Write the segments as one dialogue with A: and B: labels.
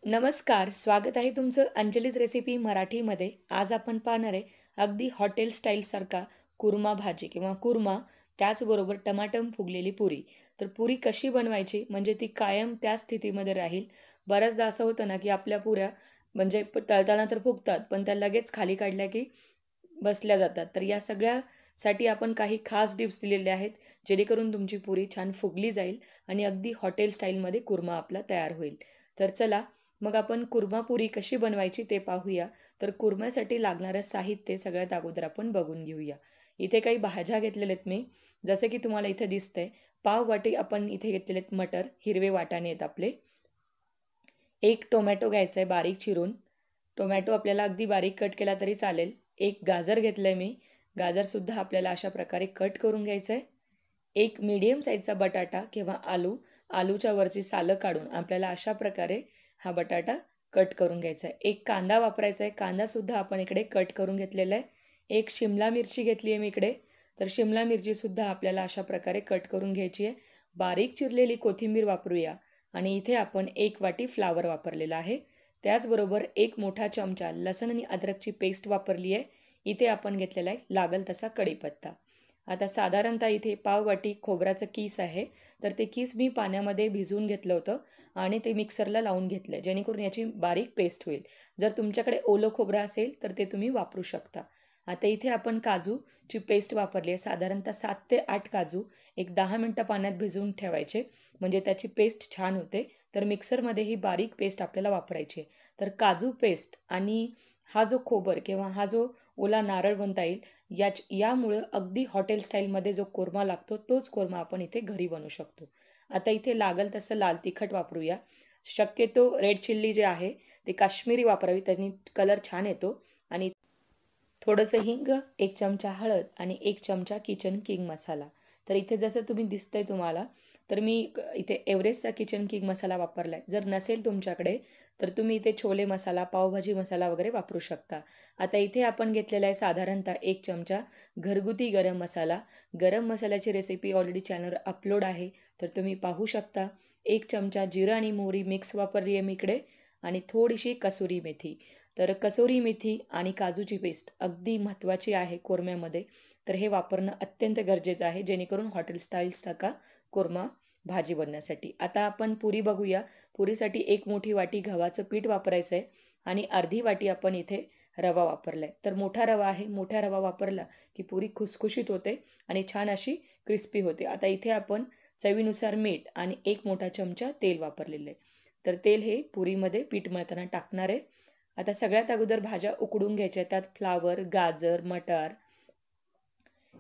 A: नमस्कार, स्वागत आहे तुमचं अंजलीज रेसिपी मराठीमध्ये. आज आपण पाहणार आहे अगदी हॉटेल स्टाईलसारखा कुर्मा भाजी किंवा कुर्मा, त्याचबरोबर टमाटम फुगलेली पुरी. तर पुरी कशी बनवायची म्हणजे ती कायम त्या स्थितीमध्ये राहील. बऱ्याचदा असं होतं ना की आपल्या पुऱ्या म्हणजे तळताना तर फुगतात, पण त्या लगेच खाली काढल्या की बसल्या जातात. तर या सगळ्यासाठी आपण काही खास टिप्स दिलेले आहेत, जेणेकरून तुमची पुरी छान फुगली जाईल आणि अगदी हॉटेल स्टाईलमध्ये कुर्मा आपला तयार होईल. तर चला, मग आपण कुर्मा पुरी कशी बनवायची ते पाहूया. तर कुर्म्यासाठी लागणारं साहित्य सगळ्यात अगोदर आपण बघून घेऊया. इथे काही भाज्या घेतलेल्या आहेत मी, जसं की तुम्हाला इथे दिसतंय. पाव वाटी आपण इथे घेतलेले आहेत मटर, हिरवे वाटाणे आहेत आपले. एक टोमॅटो घ्यायचा आहे बारीक चिरून. टोमॅटो आपल्याला अगदी बारीक कट केला तरी चालेल. एक गाजर घेतलं आहे मी. गाजरसुद्धा आपल्याला अशा प्रकारे कट करून घ्यायचं आहे. एक मीडियम साईजचा बटाटा किंवा आलू, आलूच्या वरची सालं काढून आपल्याला अशा प्रकारे हा बटाटा कट करून घ्यायचा आहे. एक कांदा वापरायचा आहे. कांदासुद्धा आपण इकडे कट करून घेतलेला आहे. एक शिमला मिरची घेतली आहे मी इकडे. तर शिमला मिरचीसुद्धा आपल्याला अशा प्रकारे कट करून घ्यायची आहे. बारीक चिरलेली कोथिंबीर वापरूया. आणि इथे आपण एक वाटी फ्लावर वापरलेला आहे. त्याचबरोबर एक मोठा चमचा लसण आणि अद्रकची पेस्ट वापरली आहे. इथे आपण घेतलेला आहे लागल तसा कढीपत्ता. आता साधारणतः इथे पाव वाटी खोबऱ्याचं कीस आहे. तर ते कीस मी पाण्यामध्ये भिजवून घेतलं होतं आणि ते मिक्सरला लावून घेतलं आहे, जेणेकरून याची बारीक पेस्ट होईल. जर तुमच्याकडे ओलं खोबरं असेल तर ते तुम्ही वापरू शकता. आता इथे आपण काजूची पेस्ट वापरली आहे. साधारणतः 7 ते 8 काजू एक 10 मिनटं पाण्यात भिजवून ठेवायचे, म्हणजे त्याची पेस्ट छान होते. तर मिक्सरमध्ये ही बारीक पेस्ट आपल्याला वापरायची आहे. तर काजू पेस्ट आणि हा जो खोबर किंवा हा जो ओला नारळ म्हणता येईल, यामुळं अगदी हॉटेल स्टाईलमध्ये जो कोरमा लागतो तोच कोरमा आपण इथे घरी बनवू शकतो. आता इथे लागल तसं लाल तिखट वापरूया. शक्यतो रेड चिल्ली जे आहे ते काश्मीरी वापरावी, त्यांनी कलर छान येतो. आणि थोडंसं हिंग, एक चमचा हळद आणि एक चमचा किचन किंग मसाला. तर इथे जसं तुम्ही दिसतंय तुम्हाला, तर मी इथे एव्हरेस्टचा किचन किंग मसाला वापरला आहे. जर नसेल तुमच्याकडे तर तुम्ही इथे छोले मसाला, पावभाजी मसाला वगैरे वापरू शकता. आता इथे आपण घेतलेला आहे साधारणतः एक चमचा घरगुती गरम मसाला. गरम मसाल्याची रेसिपी ऑलरेडी चॅनलवर अपलोड आहे, तर तुम्ही पाहू शकता. एक चमचा जिरं आणि मोहरी मिक्स वापरली आहे मी इकडे, आणि थोडीशी कसुरी मेथी. तर कसुरी मेथी आणि काजूची पेस्ट अगदी महत्त्वाची आहे कोरम्यामध्ये. तर हे वापरणं अत्यंत गरजेचं आहे, जेणेकरून हॉटेल स्टाईल्ससारखा कोरमा भाजी बनण्यासाठी. आता आपण पुरी बघूया. पुरीसाठी एक मोठी वाटी गव्हाचं पीठ वापरायचं आहे आणि अर्धी वाटी आपण इथे रवा वापरला आहे. तर मोठा रवा आहे. मोठा रवा वापरला की पुरी खुसखुशीत होते आणि छान अशी क्रिस्पी होते. आता इथे आपण चवीनुसार मीठ आणि एक मोठा चमचा तेल वापरलेलं आहे. तर तेल हे पुरीमध्ये पीठ मळताना टाकणार आहे. आता सगळ्यात अगोदर भाज्या उकडून घ्यायच्या. त्यात फ्लावर, गाजर, मटार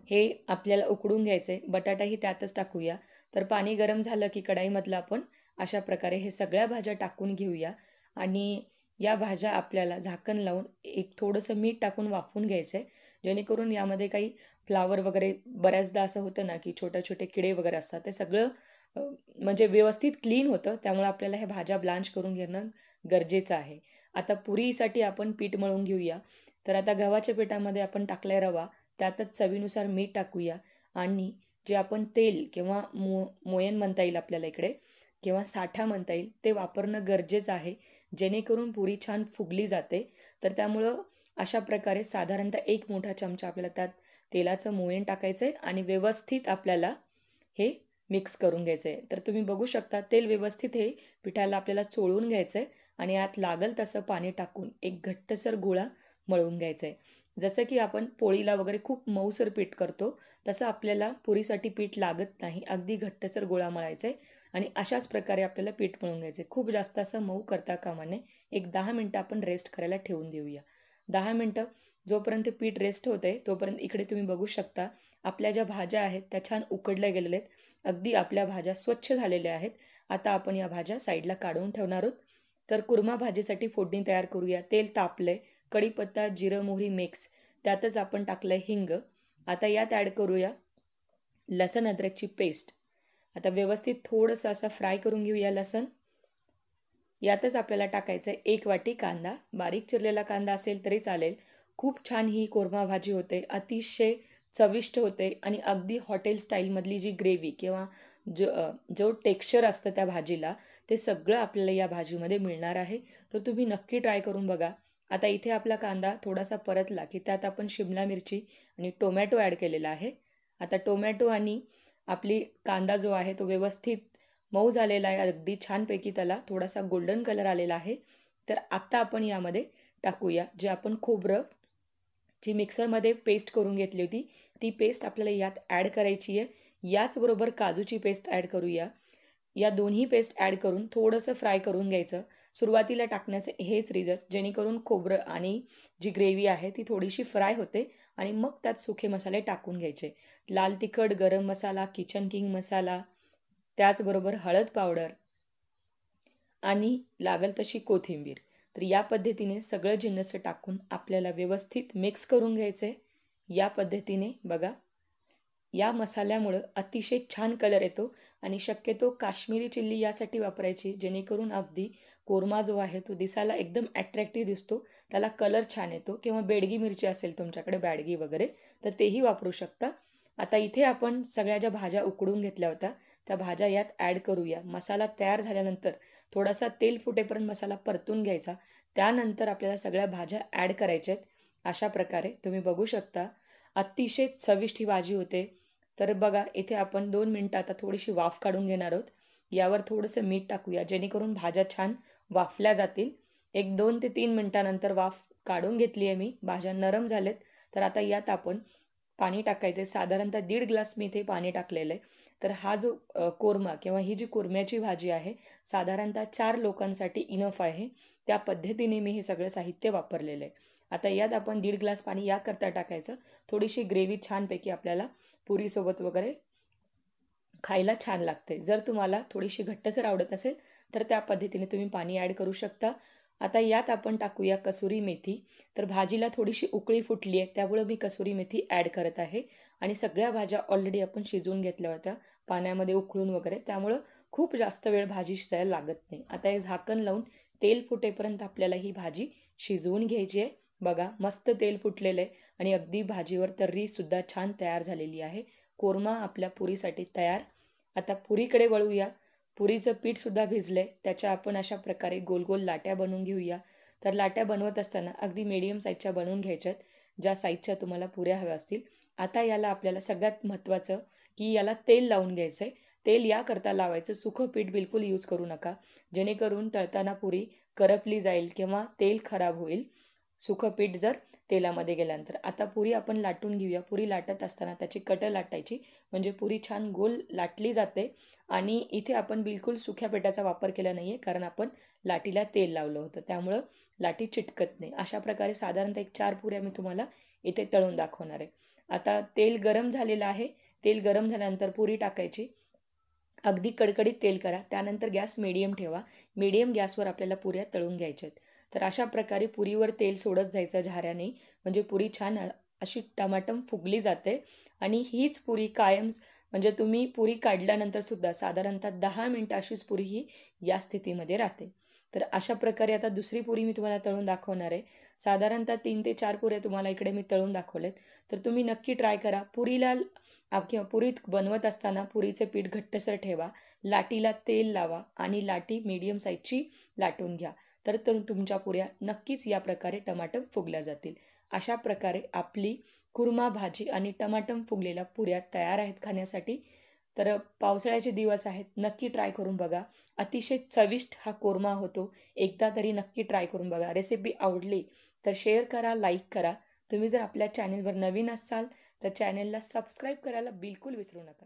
A: हे आपल्याला उकडून घ्यायचं आहे. बटाटाही त्यातच टाकूया. तर पाणी गरम झालं की कढाईमधलं आपण अशा प्रकारे हे सगळ्या भाज्या टाकून घेऊया. आणि या भाज्या आपल्याला झाकण लावून एक थोडंसं मीठ टाकून वाफवून घ्यायचं आहे, जेणेकरून यामध्ये काही फ्लावर वगैरे, बऱ्याचदा असं होतं ना की छोटे छोटे किडे वगैरे असतात, ते सगळं म्हणजे व्यवस्थित क्लीन होतं. त्यामुळे आपल्याला ह्या भाज्या ब्लांच करून घेणं गरजेचं आहे. आता पुरीसाठी आपण पीठ मळून घेऊया. तर आता गव्हाच्या पिठामध्ये आपण टाकलाय रवा, त्यातच चवीनुसार मीठ टाकूया. आणि जे आपण तेल किंवा मोयन म्हणता येईल आपल्याला इकडे, किंवा साठा म्हणता येईल, ते वापरणं गरजेचं आहे, जेणेकरून पुरी छान फुगली जाते. तर त्यामुळं अशा प्रकारे साधारणतः एक मोठा चमचा आपल्याला त्यात तेलाचं मोयन टाकायचं आहे आणि व्यवस्थित आपल्याला हे मिक्स करून घ्यायचं आहे. तर तुम्ही बघू शकता तेल व्यवस्थित हे पिठाला आपल्याला चोळून घ्यायचं आहे आणि यात लागल तसं पाणी टाकून एक घट्टसर गोळा मळून घ्यायचा आहे. जसं की आपण पोळीला वगैरे खूप मऊसर पीठ करतो, तसं आपल्याला पुरीसाठी पीठ लागत नाही. अगदी घट्टसर गोळा मळायचा आहे आणि अशाच प्रकारे आपल्याला पीठ मळून घ्यायचं आहे. खूप जास्त असं मऊ करता कामा नये. एक 10 मिनटं आपण रेस्ट करायला ठेवून देऊया. 10 मिनटं जोपर्यंत पीठ रेस्ट होतं आहे, तोपर्यंत इकडे तुम्ही बघू शकता आपल्या ज्या भाज्या आहेत त्या छान उकडल्या गेलेल्या आहेत. अगदी आपल्या भाज्या स्वच्छ झालेल्या आहेत. आता आपण या भाज्या साईडला काढून ठेवणार आहोत. तर कुर्मा भाजीसाठी फोडणी तयार करूया. तेल तापलंय, कढीपत्ता, जिरं, मोहरी मिक्स, त्यातच आपण टाकलंय हिंग. आता यात ॲड करूया लसण अद्रकची पेस्ट. आता व्यवस्थित थोडंसं असं फ्राय करून घेऊया लसण. यातच आपल्याला टाकायचं आहे एक वाटी कांदा. बारीक चिरलेला कांदा असेल तरी चालेल. खूप छान ही कोरमा भाजी होते. अतिशय चविष्ट होते आणि अगदी हॉटेल स्टाईलमधली जी ग्रेव्ही किंवा जो टेक्स्चर असतं त्या भाजीला ते सगळं आपल्याला या भाजीमध्ये मिळणार आहे. तर तुम्ही नक्की ट्राय करून बघा. आता इथे आपला कांदा थोडासा परतला की त्यात आपण शिमला मिरची आणि टोमॅटो ॲड केलेला आहे. आता टोमॅटो आणि आपली कांदा जो आहे तो व्यवस्थित मऊ झालेला आहे. अगदी छानपैकी त्याला थोडासा गोल्डन कलर आलेला आहे. तर आत्ता आपण यामध्ये टाकूया जे आपण खोबरं जी मिक्सरमध्ये पेस्ट करून घेतली होती ती पेस्ट आपल्याला यात ॲड करायची आहे. याचबरोबर काजूची पेस्ट ॲड करूया. या दोन्ही पेस्ट ॲड करून थोडंसं फ्राय करून घ्यायचं. सुरुवातीला टाकण्याचं हेच रिझन जेणेकरून खोबरं आणि जी ग्रेव्ही आहे ती थोडीशी फ्राय होते आणि मग त्यात सुखे मसाले टाकून घ्यायचे. लाल तिखट, गरम मसाला, किचन किंग मसाला, त्याचबरोबर हळद पावडर आणि लागल तशी कोथिंबीर. तर या पद्धतीने सगळं जिन्नस टाकून आपल्याला व्यवस्थित मिक्स करून घ्यायचं आहे. या पद्धतीने बघा, या मसाल्यामुळं अतिशय छान कलर येतो आणि शक्यतो काश्मीरी चिल्ली यासाठी वापरायची जेणेकरून अगदी कोरमा जो आहे तो दिसायला एकदम ॲट्रॅक्टिव्ह दिसतो, त्याला कलर छान येतो. किंवा बेडगी मिरची असेल तुमच्याकडे बॅडगी वगैरे तर तेही वापरू शकता. आता इथे आपण सगळ्या ज्या भाज्या उकडून घेतल्या होत्या त्या भाज्या यात ॲड करूया. मसाला तयार झाल्यानंतर थोडासा तेल फुटेपर्यंत मसाला परतून घ्यायचा. त्यानंतर आपल्याला सगळ्या भाज्या ॲड करायच्या आहेत. अशा प्रकारे तुम्ही बघू शकता अतिशय चविष्ट ही भाजी होते. तर बघा इथे आपण 2 मिनटं आता थोडीशी वाफ काढून घेणार आहोत. यावर थोडंसं मीठ टाकूया जेणेकरून भाज्या छान वाफल्या जातील. एक 2 ते 3 मिनटानंतर वाफ काढून घेतली आहे मी. भाज्या नरम झालेत. तर आता यात आपण पाणी टाकायचं आहे. साधारणतः 1.5 ग्लास मी इथे पाणी टाकलेलं आहे. तर हा जो कोरमा किंवा ही जी कोरम्याची भाजी आहे साधारणतः 4 लोकांसाठी इनफ आहे. त्या पद्धतीने मी हे सगळं साहित्य वापरलेलं आहे. आता यात आपण 1.5 ग्लास पाणी याकरता टाकायचं. थोडीशी ग्रेव्ही छानपैकी आपल्याला पुरीसोबत वगैरे खायला छान लागते. जर तुम्हाला थोडीशी घट्टसर आवडत असेल तर त्या पद्धतीने तुम्ही पाणी ॲड करू शकता. आता यात आपण टाकूया कसुरी मेथी. तर भाजीला थोडीशी उकळी फुटली आहे त्यामुळं मी कसुरी मेथी ॲड करत आहे. आणि सगळ्या भाज्या ऑलरेडी आपण शिजवून घेतल्या होत्या पाण्यामध्ये उकळून वगैरे, त्यामुळं खूप जास्त वेळ भाजी शिजायला लागत नाही. आता हे झाकण लावून तेल फुटेपर्यंत आपल्याला ही भाजी शिजवून घ्यायची आहे. बघा मस्त तेल फुटलेलं आहे आणि अगदी भाजीवर तर्रीसुद्धा छान तयार झालेली आहे. कोरमा आपल्या पुरीसाठी तयार. आता पुरीकडे वळूया. पुरीचं पीठसुद्धा भिजलं आहे. त्याच्या आपण अशा प्रकारे गोल गोल लाट्या बनवून घेऊया. तर लाट्या बनवत असताना अगदी मीडियम साईजच्या बनवून घ्यायच्यात, ज्या साईजच्या तुम्हाला पुऱ्या हव्या असतील. आता याला आपल्याला सगळ्यात महत्त्वाचं की याला तेल लावून घ्यायचं आहे. तेल याकरता लावायचं, सुखं पीठ बिलकुल यूज करू नका जेणेकरून तळताना पुरी करपली जाईल किंवा तेल खराब होईल सुखं पीठ जर तेलामध्ये गेल्यानंतर. आता पुरी आपण लाटून घेऊया. पुरी लाटत असताना त्याची कटं लाटायची म्हणजे पुरी छान गोल लाटली जाते. आणि इथे आपण बिलकुल सुक्या पिठाचा वापर केला नाही आहे कारण आपण लाटीला तेल लावलं होतं त्यामुळं लाटी चिटकत नाही. अशा प्रकारे साधारणतः एक 4 पुऱ्या मी तुम्हाला इथे तळून दाखवणार आहे. आता तेल गरम झालेलं आहे. तेल गरम झाल्यानंतर पुरी टाकायची. अगदी कडकडीत तेल करा. त्यानंतर गॅस मीडियम ठेवा. मीडियम गॅसवर आपल्याला पुऱ्या तळून घ्यायच्या आहेत. तर अशा प्रकारे पुरीवर तेल सोडत जायचं झाऱ्याने म्हणजे पुरी छान अशी टमाटम फुगली जाते. आणि हीच पुरी कायम म्हणजे तुम्ही पुरी काढल्यानंतर सुद्धा साधारणतः 10 मिनटं अशीच पुरी ही या स्थितीमध्ये राहते. तर अशा प्रकारे आता दुसरी पुरी मी तुम्हाला तळून दाखवणार आहे. साधारणतः 3 ते 4 पुऱ्या तुम्हाला इकडे मी तळून दाखवलेत. तर तुम्ही नक्की ट्राय करा. पुरीला किंवा पुरीत बनवत असताना पुरीचे पीठ घट्टसर ठेवा. लाटीला तेल लावा आणि लाटी मीडियम साईजची लाटून घ्या. तर तुमच्या पुऱ्या नक्कीच या प्रकारे टमाटर फुगल्या जातील. अशा प्रकारे आपली कुर्मा भाजी आणि टमाटर फुगलेल्या पुऱ्या तयार आहेत खाण्यासाठी. तर पावसाळ्याचे दिवस आहेत, नक्की ट्राय करून बघा. अतिशय चविष्ट हा कोरमा होतो. एकदा तरी नक्की ट्राय करून बघा. रेसिपी आवडली तर शेअर करा, लाईक करा. तुम्ही जर आपल्या चॅनेलवर नवीन असाल तर चॅनेलला सबस्क्राईब करायला बिलकुल विसरू नका.